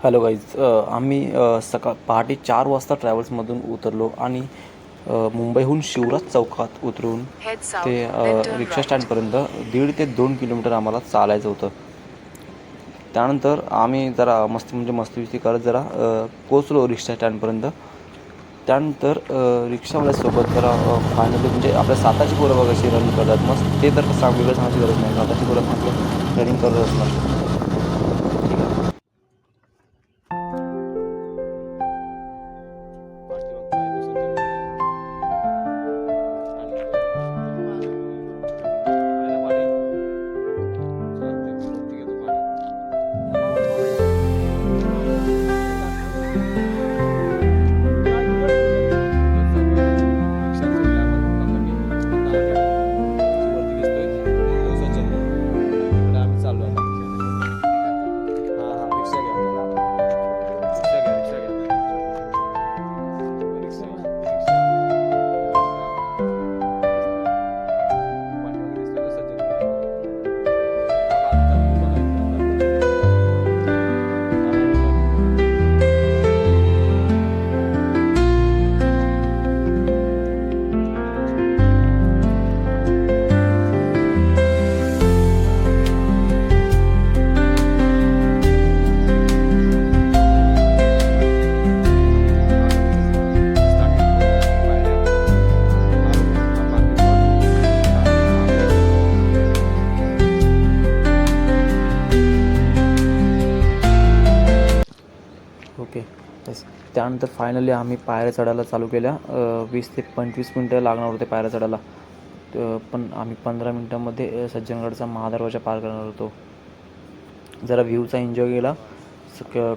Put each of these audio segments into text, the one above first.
Hello guys, आम्ही पहाटे 4 वाजता ट्रॅव्हल्समधून उतरलो आणि मुंबईहून शिवराज चौकात उतरून ते रिक्षा स्टँडपर्यंत 1.5 ते 2 किलोमीटर आम्हाला चालायचं होतं. त्यानंतर आम्ही जरा मस्ती करत जरा पोचलो रिक्षा स्टँडपर्यंत. त्यानंतर रिक्षावाल्यासोबत जरा फायनली म्हणजे आपल्या साताची पोरं बघा कशी रनिंग करतात मस्त. ते तर वेगळं सांगायची गरज नाही, साताची पोरं म्हटलं रनिंग करत असणार. ओके बस. त्यानंतर फायनली आम्ही पायऱ्या चढायला चालू केल्या. 20 ते 25 मिनटं लागणार होते पायऱ्या चढायला, पण आम्ही 15 मिनटामध्ये सज्जनगडचा महादरवाजा पार करणार होतो. जरा व्ह्यूचा एन्जॉय केला,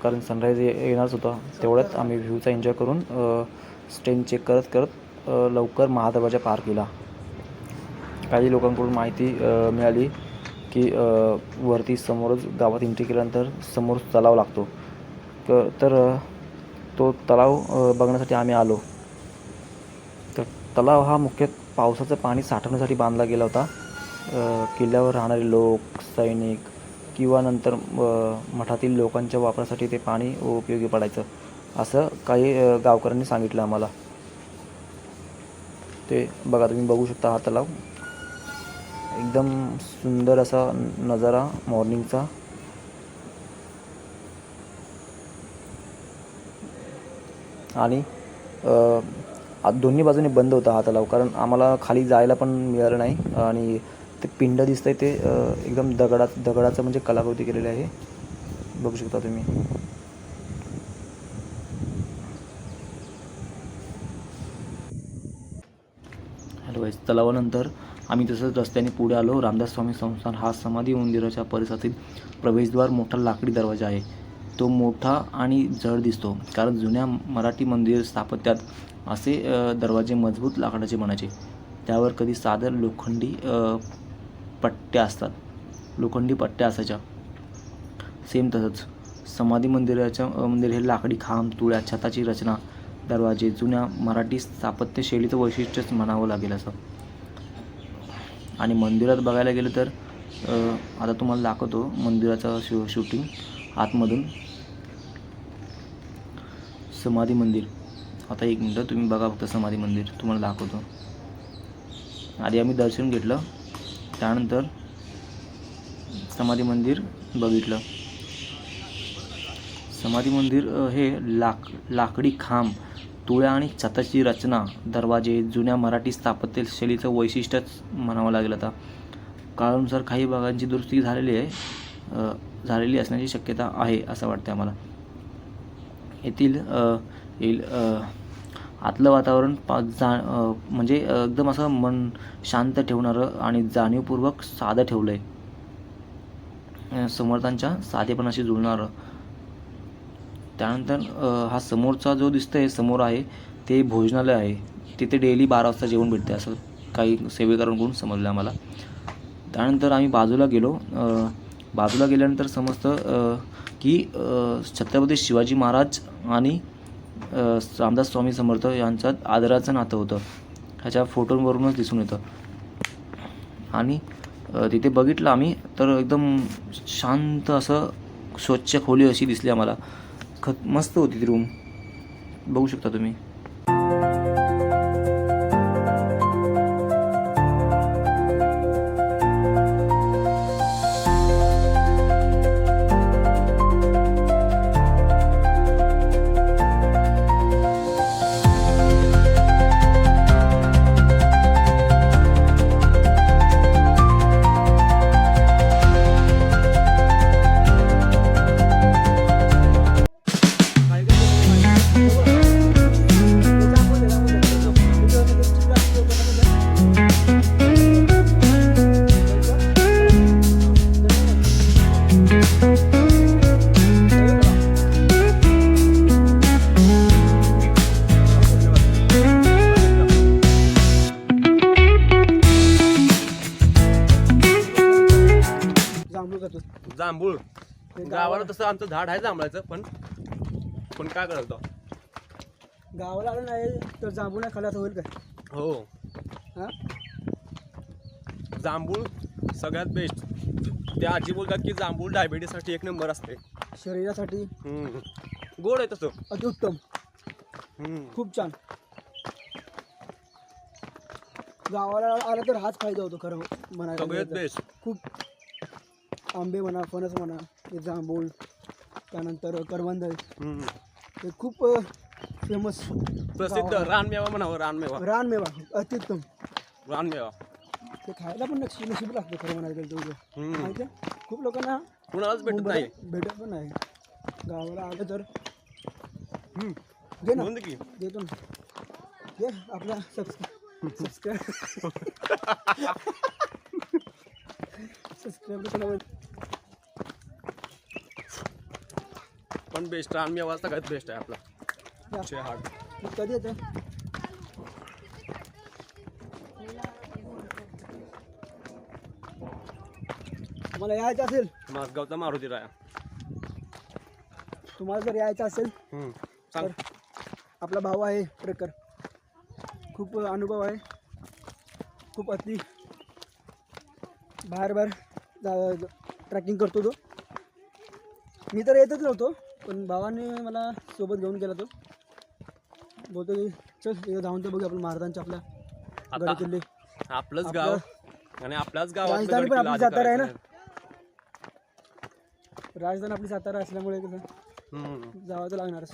कारण सनराईज येणारच होता. तेवढ्यात आम्ही व्ह्यूचा एन्जॉय करून ट्रेन चेक करत करत लवकर महादरवाजा पार केला. काही लोकांकडून माहिती मिळाली की वरती समोरच गावात एंट्री केल्यानंतर समोर तलाव लागतो. तर तो तलाव बघण्यासाठी आम्ही आलो. तर तलाव हा मुख्यतः पावसाचं पाणी साठवण्यासाठी बांधला गेला होता. किल्ल्यावर राहणारे लोक, सैनिक किंवा नंतर मठातील लोकांच्या वापरासाठी ते पाणी उपयोगी पडायचं, असं काही गावकऱ्यांनी सांगितलं आम्हाला. ते बघा, तुम्ही बघू शकता हा तलाव. एकदम सुंदर असा नजारा मॉर्निंगचा. आणि दोन्ही बाजूने बंद होता हा तलाव, कारण आम्हाला खाली जायला पण मिळालं नाही. आणि ते पिंड दिसतंय ते एकदम दगडाचं म्हणजे कलाकृती केलेली आहे, बघू शकता तुम्ही. हॅलो गाईस, तलावानंतर आम्ही तसंच रस्त्याने पुढे आलो. रामदास स्वामी संस्थान हा समाधी मंदिराच्या परिसरातील प्रवेशद्वार मोठा लाकडी दरवाजा आहे. तो मोठा आणि जड दिसतो, कारण जुन्या मराठी मंदिर स्थापत्यात असे दरवाजे मजबूत लाकडाचे बनायचे. त्यावर कधी साधर लोखंडी पट्ट्या असायच्या. सेम तसंच समाधी मंदिर हे लाकडी खांब, तुळ्या, छताची रचना, दरवाजे जुन्या मराठी स्थापत्य शैलीचं वैशिष्ट्यच म्हणावं लागेल असं. आणि मंदिरात बघायला गेलं तर आता तुम्हाला दाखवतो मंदिराचं शूटिंग आतमधून. समाधी मंदिर, आता 1 मिनटं तुम्ही बघा फक्त समाधी मंदिर तुम्हाला दाखवतो. आधी आम्ही दर्शन घेतलं, त्यानंतर समाधी मंदिर बघितलं. समाधी मंदिर हे लाकडी खांब, तुळ्या आणि छताची रचना, दरवाजे जुन्या मराठी स्थापत्य शैलीचं वैशिष्ट्यच म्हणावं लागेल. आता काळानुसार काही भागांची दुरुस्ती झालेली असण्याची शक्यता आहे असं वाटतं आम्हाला. येथील आतलं वातावरण म्हणजे एकदम असं मन शांत ठेवणारं आणि जाणीवपूर्वक साधं ठेवलं आहे, समर्थांच्या साधेपणाशी जुळणारं. त्यानंतर हा समोरचा जो दिसतंय समोर आहे ते भोजनालय आहे. तिथे डेली 12 वाजता जेवण भेटते असं काही सेवेकरांकडून समजलं आम्हाला. त्यानंतर आम्ही बाजूला गेल्यानंतर समजतं की छत्रपती शिवाजी महाराज आणि रामदास स्वामी समर्थ यांच्यात आदराचं नातं होतं, ह्याच्या फोटोवरूनच दिसून येतं. आणि तिथे बघितलं आम्ही तर एकदम शांत असं स्वच्छ खोली अशी दिसली आम्हाला. मस्त होती ती रूम, बघू शकता तुम्ही. जांभूळ गावाला तसं आमचं झाड आहे जांभळाचं, पण काय करतो गावाला आलं नाही तर जांभूळ नाही खाल्ला तर होईल काय? हो, हां जांभूळ सगळ्यात बेस्ट. त्या आजी बोलतात की जांभूळ डायबिटीससाठी एक नंबर असते, शरीरासाठी गोड आहे तसं, अत्युत्तम, खूप छान. गावाला आलं तर हाच फायदा होतो खरं म्हणायला सगळ्यात गेलं तर. बेस्ट. खूप आंबे म्हणा, फणस म्हणा, हे जांभूळ, त्यानंतर करवंद, हे खूप फेमस प्रसिद्ध रानमेवा म्हणावं, रानमेवा अत्युत्तम. रानमेवा ते खायला पण नशीब लागतं खरं म्हणायला गेलं तर. माहिती आहे खूप लोकांना कुणालाच भेटत नाही. भेटत पण नाही. गावाला आलं तर घे ना, म्हणून की देतो ना, घे आपला सबस्क्राईब पण बेस्ट रानमेवा सगळ्यात बेस्ट आहे आपला शेहाड. कधी येतं? तुम्हाला यायचं असेल, माझगावचा मारुती राया. तुम्हाला जर यायचं असेल सांग. तर आपला भाऊ आहे ट्रेकर, खूप अनुभव आहे, खूप बाहेर ट्रॅकिंग करतो तो. मी तर येतच नव्हतो, पण भावाने मला सोबत घेऊन गेला. तो बोलतो की चल इथं जाऊन तर बघू आपण महाराजांच्या आपल्या गड किल्ले. आपलंच गाव आणि आपल्याच गावात राजधानी पण आपली सातारा आहे ना, राजधानी आपली सातारा असल्यामुळे कसं जावं लागणारच.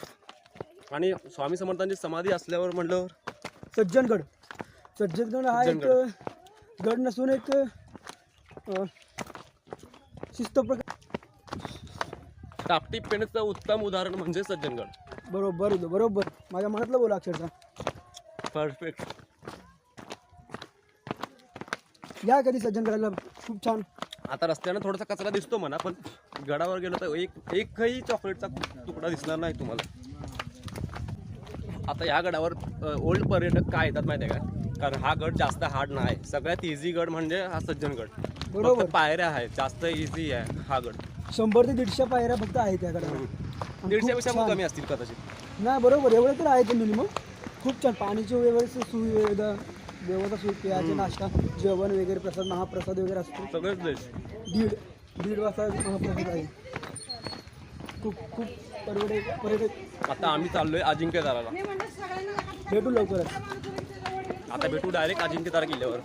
आणि स्वामी समर्थांची समाधी असल्यावर म्हटलं सज्जनगड हा एक गड नसून एक शिस्त प्रकार. टापटीप पेण्याचं उत्तम उदाहरण म्हणजे सज्जनगड. बरोबर माझ्या मनातलं बोला अक्षरशः. परफेक्ट. या कधी सज्जनगडाला, खूप छान. आता रस्त्यानं थोडासा कचरा दिसतो म्हणा, पण गडावर गेलो तर एकही चॉकलेटचा तुकडा दिसणार नाही तुम्हाला. आता या गडावर ओल्ड पर्यटक काय येतात माहिती आहे का? कारण हा गड जास्त हार्ड नाही. सगळ्यात इझी गड म्हणजे हा सज्जनगड. बरोबर. पायऱ्या आहेत, जास्त इझी आहे हा गड. 100 ते 150 पायऱ्या फक्त आहेत त्या गडावर. 150पेक्षा पण कमी असतील कदाचित. नाही बरोबर, एवढं तर आहे ते मिनिमम. खूप छान पाण्याची व्यवस्थित सुविधा, सोय, प्यायचे नाश्ता, जेवण वगैरे, प्रसाद, महाप्रसाद वगैरे असतो. सगळंच बेस्ट. दीड वाजता महाप्रसाद आहे. खूप पर्यटक. आता आम्ही चाललोय अजिंक्यताराला. भेटू लवकरच. आता भेटू डायरेक्ट अजिंक्यतारा किल्ल्यावर.